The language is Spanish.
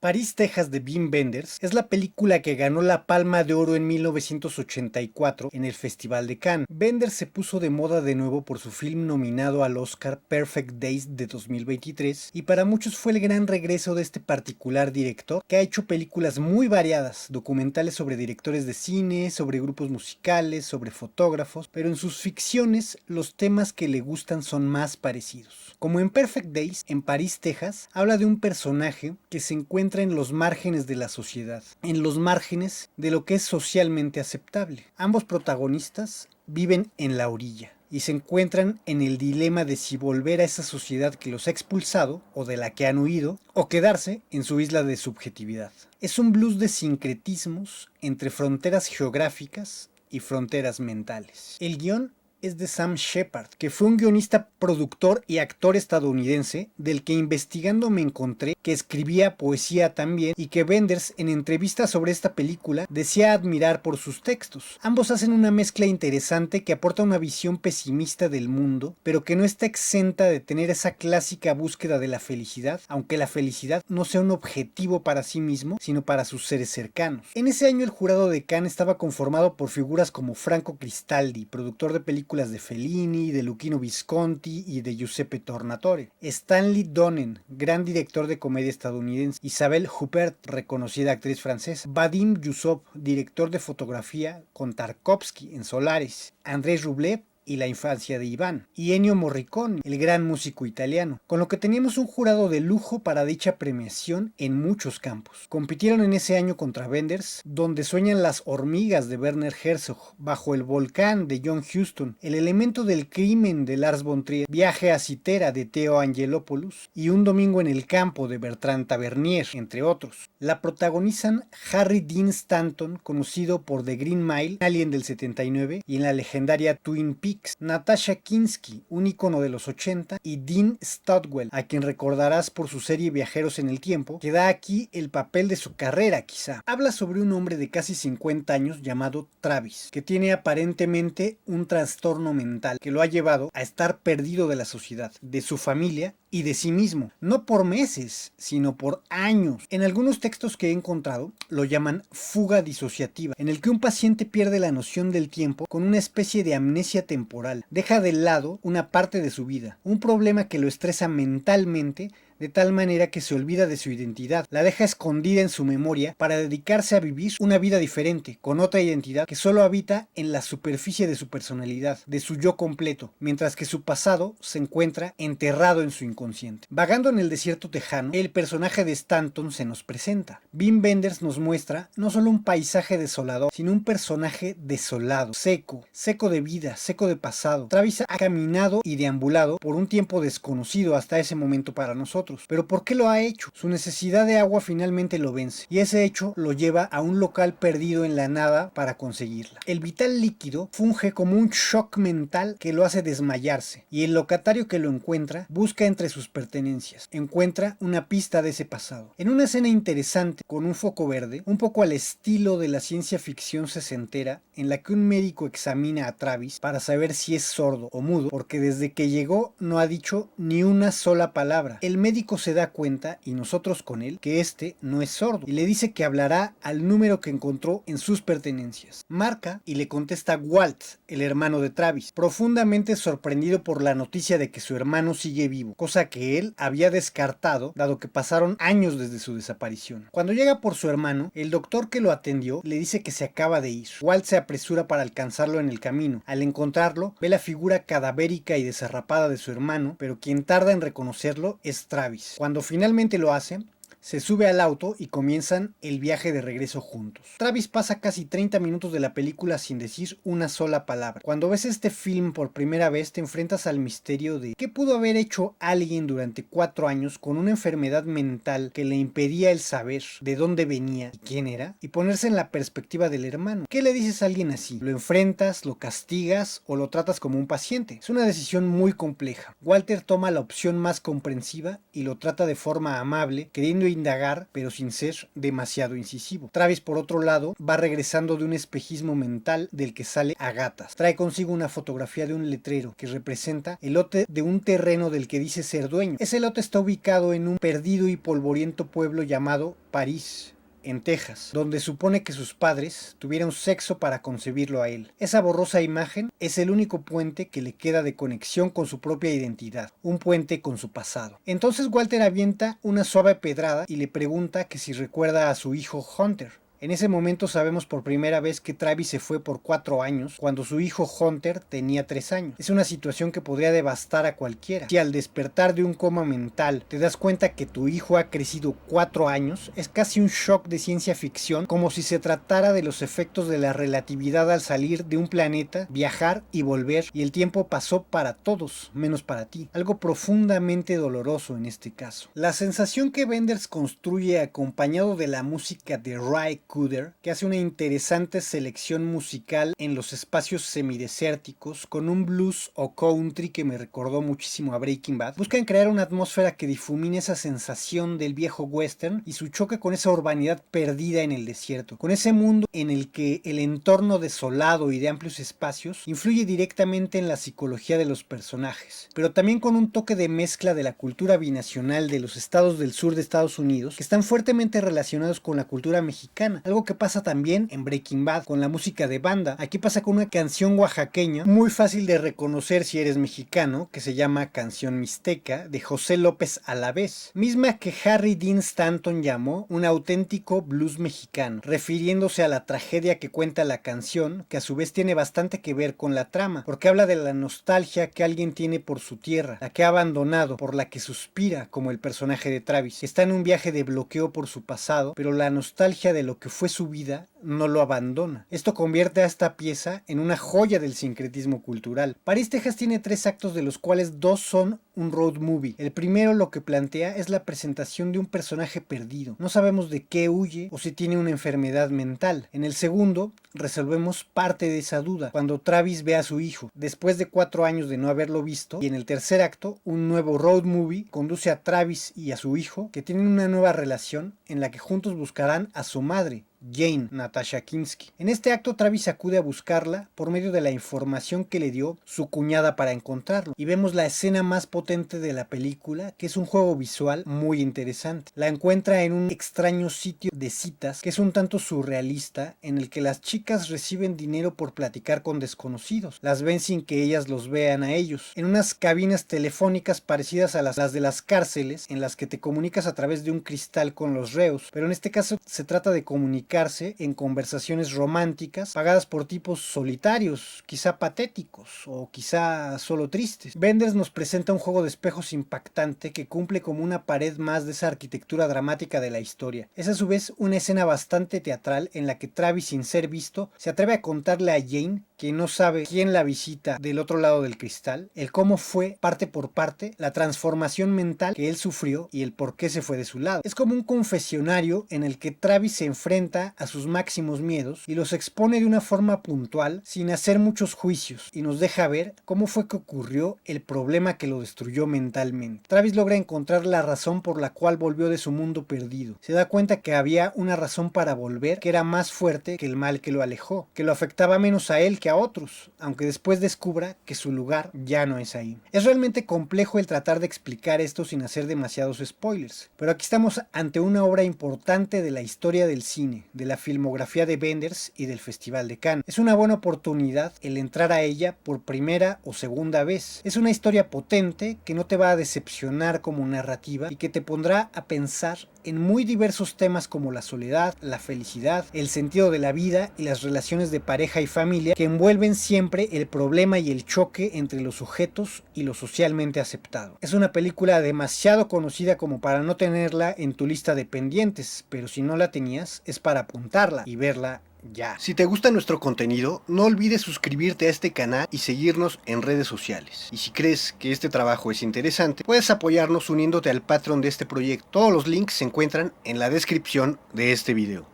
París, Texas de Wim Wenders es la película que ganó la Palma de Oro en 1984 en el Festival de Cannes. Wenders se puso de moda de nuevo por su film nominado al Oscar Perfect Days de 2023 y para muchos fue el gran regreso de este particular director que ha hecho películas muy variadas, documentales sobre directores de cine, sobre grupos musicales, sobre fotógrafos, pero en sus ficciones los temas que le gustan son más parecidos. Como en Perfect Days, en París, Texas, habla de un personaje que se encuentra en los márgenes de la sociedad, en los márgenes de lo que es socialmente aceptable. Ambos protagonistas viven en la orilla y se encuentran en el dilema de si volver a esa sociedad que los ha expulsado o de la que han huido o quedarse en su isla de subjetividad. Es un blues de sincretismos entre fronteras geográficas y fronteras mentales. El guión es de Sam Shepard, que fue un guionista, productor y actor estadounidense del que investigando me encontré que escribía poesía también y que Wenders en entrevistas sobre esta película decía admirar por sus textos. Ambos hacen una mezcla interesante que aporta una visión pesimista del mundo, pero que no está exenta de tener esa clásica búsqueda de la felicidad, aunque la felicidad no sea un objetivo para sí mismo, sino para sus seres cercanos. En ese año el jurado de Cannes estaba conformado por figuras como Franco Cristaldi, productor de películas de Fellini, de Luchino Visconti y de Giuseppe Tornatore. Stanley Donen, gran director de comedia estadounidense. Isabelle Huppert, reconocida actriz francesa. Vadim Yusov, director de fotografía con Tarkovsky en Solaris. Andrés Rublev y La infancia de Iván, y Ennio Morricone, el gran músico italiano, con lo que teníamos un jurado de lujo para dicha premiación en muchos campos. Compitieron en ese año contra Wenders, Donde sueñan las hormigas de Werner Herzog, Bajo el volcán de John Huston, El elemento del crimen de Lars von Trier, Viaje a Citera de Theo Angelopoulos y Un domingo en el campo de Bertrand Tavernier, entre otros. La protagonizan Harry Dean Stanton, conocido por The Green Mile, Alien del 79 y en la legendaria Twin Peaks, Natasha Kinski, un ícono de los 80, y Dean Stockwell, a quien recordarás por su serie Viajeros en el Tiempo, que da aquí el papel de su carrera quizá. Habla sobre un hombre de casi 50 años llamado Travis, que tiene aparentemente un trastorno mental que lo ha llevado a estar perdido de la sociedad, de su familia y de sí mismo, no por meses, sino por años. En algunos textos que he encontrado lo llaman fuga disociativa, en el que un paciente pierde la noción del tiempo con una especie de amnesia temporal, deja de lado una parte de su vida, un problema que lo estresa mentalmente de tal manera que se olvida de su identidad, la deja escondida en su memoria para dedicarse a vivir una vida diferente, con otra identidad que solo habita en la superficie de su personalidad, de su yo completo, mientras que su pasado se encuentra enterrado en su inconsciente. Vagando en el desierto tejano, el personaje de Stanton se nos presenta. Wim Wenders nos muestra no solo un paisaje desolador, sino un personaje desolado, seco, seco de vida, seco de pasado. Travis ha caminado y deambulado por un tiempo desconocido hasta ese momento para nosotros. Pero ¿por qué lo ha hecho? Su necesidad de agua finalmente lo vence, y ese hecho lo lleva a un local perdido en la nada para conseguirla. El vital líquido funge como un shock mental que lo hace desmayarse, y el locatario que lo encuentra busca entre sus pertenencias, encuentra una pista de ese pasado. En una escena interesante, con un foco verde, un poco al estilo de la ciencia ficción sesentera, en la que un médico examina a Travis para saber si es sordo o mudo, porque desde que llegó no ha dicho ni una sola palabra. El médico se da cuenta, y nosotros con él, que este no es sordo, y le dice que hablará al número que encontró en sus pertenencias. Marca y le contesta Walt, el hermano de Travis, profundamente sorprendido por la noticia de que su hermano sigue vivo, cosa que él había descartado dado que pasaron años desde su desaparición. Cuando llega por su hermano, el doctor que lo atendió le dice que se acaba de ir. Walt se apresura para alcanzarlo en el camino. Al encontrarlo, ve la figura cadavérica y desarrapada de su hermano, pero quien tarda en reconocerlo es Travis. Cuando finalmente lo hace, se sube al auto y comienzan el viaje de regreso juntos. Travis pasa casi 30 minutos de la película sin decir una sola palabra. Cuando ves este film por primera vez te enfrentas al misterio de qué pudo haber hecho alguien durante 4 años con una enfermedad mental que le impedía el saber de dónde venía y quién era, y ponerse en la perspectiva del hermano. ¿Qué le dices a alguien así? ¿Lo enfrentas, lo castigas o lo tratas como un paciente? Es una decisión muy compleja. Walter toma la opción más comprensiva y lo trata de forma amable, queriendo indagar, pero sin ser demasiado incisivo. Travis, por otro lado, va regresando de un espejismo mental del que sale a gatas. Trae consigo una fotografía de un letrero que representa el lote de un terreno del que dice ser dueño. Ese lote está ubicado en un perdido y polvoriento pueblo llamado París, en Texas, donde supone que sus padres tuvieron sexo para concebirlo a él. Esa borrosa imagen es el único puente que le queda de conexión con su propia identidad, un puente con su pasado. Entonces Walter avienta una suave pedrada y le pregunta que si recuerda a su hijo Hunter. En ese momento sabemos por primera vez que Travis se fue por 4 años cuando su hijo Hunter tenía 3 años. Es una situación que podría devastar a cualquiera. Si al despertar de un coma mental te das cuenta que tu hijo ha crecido 4 años, es casi un shock de ciencia ficción, como si se tratara de los efectos de la relatividad al salir de un planeta, viajar y volver, y el tiempo pasó para todos, menos para ti. Algo profundamente doloroso en este caso. La sensación que Wenders construye acompañado de la música de Ry Cooder, que hace una interesante selección musical en los espacios semidesérticos con un blues o country que me recordó muchísimo a Breaking Bad, buscan crear una atmósfera que difumine esa sensación del viejo western y su choque con esa urbanidad perdida en el desierto, con ese mundo en el que el entorno desolado y de amplios espacios influye directamente en la psicología de los personajes, pero también con un toque de mezcla de la cultura binacional de los estados del sur de Estados Unidos que están fuertemente relacionados con la cultura mexicana. Algo que pasa también en Breaking Bad con la música de banda. Aquí pasa con una canción oaxaqueña muy fácil de reconocer si eres mexicano, que se llama Canción Mixteca, de José López Alavés, misma que Harry Dean Stanton llamó un auténtico blues mexicano, refiriéndose a la tragedia que cuenta la canción, que a su vez tiene bastante que ver con la trama, porque habla de la nostalgia que alguien tiene por su tierra, la que ha abandonado, por la que suspira, como el personaje de Travis, que está en un viaje de bloqueo por su pasado, pero la nostalgia de lo que fue su vida no lo abandona. Esto convierte a esta pieza en una joya del sincretismo cultural. París, Texas tiene 3 actos, de los cuales 2 son un road movie. El primero lo que plantea es la presentación de un personaje perdido. No sabemos de qué huye o si tiene una enfermedad mental. En el segundo resolvemos parte de esa duda cuando Travis ve a su hijo después de 4 años de no haberlo visto, y en el tercer acto un nuevo road movie conduce a Travis y a su hijo, que tienen una nueva relación en la que juntos buscarán a su madre, Jane, Natasha Kinski. En este acto Travis acude a buscarla por medio de la información que le dio su cuñada para encontrarlo, y vemos la escena más potente de la película, que es un juego visual muy interesante. La encuentra en un extraño sitio de citas que es un tanto surrealista, en el que las chicas reciben dinero por platicar con desconocidos. Las ven sin que ellas los vean a ellos, en unas cabinas telefónicas parecidas a las de las cárceles, en las que te comunicas a través de un cristal con los reos, pero en este caso se trata de comunicar en conversaciones románticas pagadas por tipos solitarios, quizá patéticos o quizá solo tristes. Wenders nos presenta un juego de espejos impactante que cumple como una pared más de esa arquitectura dramática de la historia. Es a su vez una escena bastante teatral en la que Travis, sin ser visto, se atreve a contarle a Jane, que no sabe quién la visita del otro lado del cristal, el cómo fue, parte por parte, la transformación mental que él sufrió y el por qué se fue de su lado. Es como un confesionario en el que Travis se enfrenta a sus máximos miedos y los expone de una forma puntual, sin hacer muchos juicios, y nos deja ver cómo fue que ocurrió el problema que lo destruyó mentalmente. Travis logra encontrar la razón por la cual volvió de su mundo perdido. Se da cuenta que había una razón para volver que era más fuerte que el mal que lo alejó, que lo afectaba menos a él que a otros, aunque después descubra que su lugar ya no es ahí. Es realmente complejo el tratar de explicar esto sin hacer demasiados spoilers, pero aquí estamos ante una obra importante de la historia del cine, de la filmografía de Wenders y del Festival de Cannes. Es una buena oportunidad el entrar a ella por primera o segunda vez. Es una historia potente que no te va a decepcionar como narrativa y que te pondrá a pensar en muy diversos temas como la soledad, la felicidad, el sentido de la vida y las relaciones de pareja y familia, que envuelven siempre el problema y el choque entre los sujetos y lo socialmente aceptado. Es una película demasiado conocida como para no tenerla en tu lista de pendientes, pero si no la tenías es para apuntarla y verla ya. Si te gusta nuestro contenido, no olvides suscribirte a este canal y seguirnos en redes sociales. Y si crees que este trabajo es interesante, puedes apoyarnos uniéndote al Patreon de este proyecto. Todos los links se encuentran en la descripción de este video.